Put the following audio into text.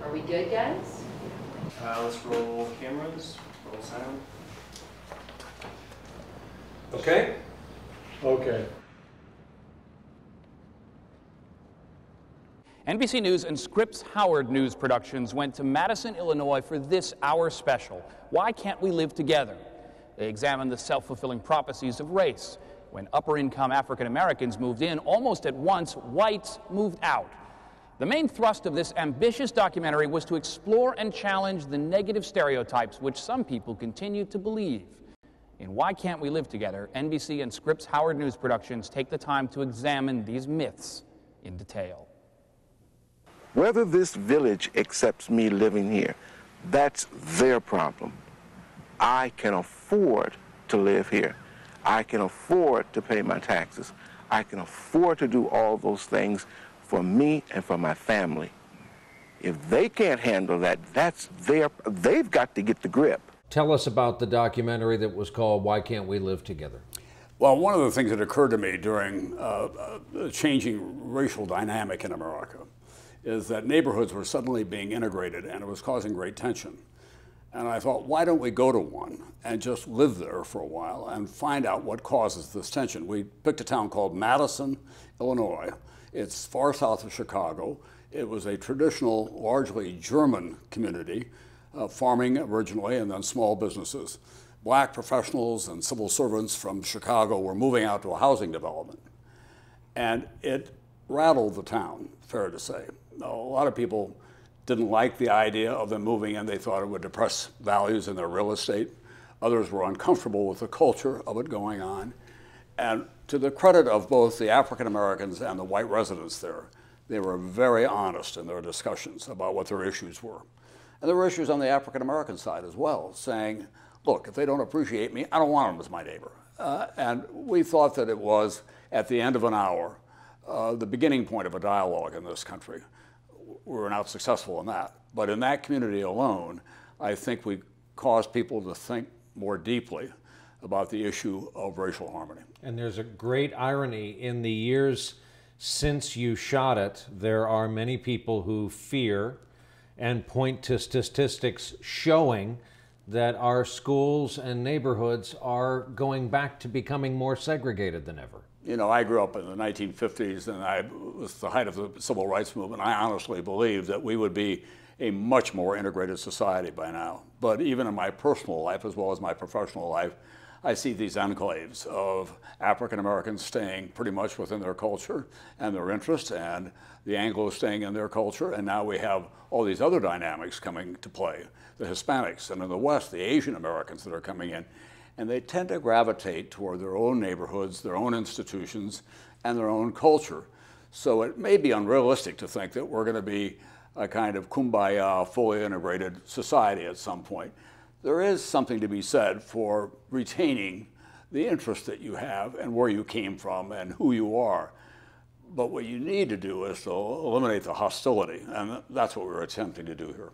Are we good, guys? Let's roll cameras, roll sound. Okay? Okay. NBC News and Scripps Howard News Productions went to Madison, Illinois for this hour special, Why Can't We Live Together? They examined the self-fulfilling prophecies of race. When upper-income African Americans moved in, almost at once, whites moved out. The main thrust of this ambitious documentary was to explore and challenge the negative stereotypes which some people continue to believe. In Why Can't We Live Together, NBC and Scripps Howard News Productions take the time to examine these myths in detail. Whether this village accepts me living here, that's their problem. I can afford to live here. I can afford to pay my taxes. I can afford to do all those things for me and for my family. If they can't handle that, they've got to get the grip. Tell us about the documentary that was called Why Can't We Live Together? Well, one of the things that occurred to me during the changing racial dynamic in America is that neighborhoods were suddenly being integrated and it was causing great tension. And I thought, why don't we go to one and just live there for a while and find out what causes this tension? We picked a town called Madison, Illinois. It's far south of Chicago. It was a traditional, largely German community, farming originally and then small businesses. Black professionals and civil servants from Chicago were moving out to a housing development. And it rattled the town, fair to say. A lot of people didn't like the idea of them moving in. They thought it would depress values in their real estate. Others were uncomfortable with the culture of it going on. And to the credit of both the African Americans and the white residents there, they were very honest in their discussions about what their issues were. And there were issues on the African American side as well, saying, look, if they don't appreciate me, I don't want them as my neighbor. And we thought that it was, at the end of an hour, the beginning point of a dialogue in this country. We were not successful in that. But in that community alone, I think we caused people to think more deeply about the issue of racial harmony. And there's a great irony. In the years since you shot it, there are many people who fear and point to statistics showing that our schools and neighborhoods are going back to becoming more segregated than ever. You know, I grew up in the 1950s, and I was the height of the civil rights movement. I honestly believed that we would be a much more integrated society by now. But even in my personal life, as well as my professional life, I see these enclaves of African Americans staying pretty much within their culture and their interests, and the Anglos staying in their culture. And now we have all these other dynamics coming to play. The Hispanics, and in the West, the Asian Americans that are coming in. And they tend to gravitate toward their own neighborhoods, their own institutions, and their own culture. So it may be unrealistic to think that we're going to be a kind of kumbaya, fully integrated society at some point. There is something to be said for retaining the interest that you have and where you came from and who you are. But what you need to do is to eliminate the hostility, and that's what we're attempting to do here.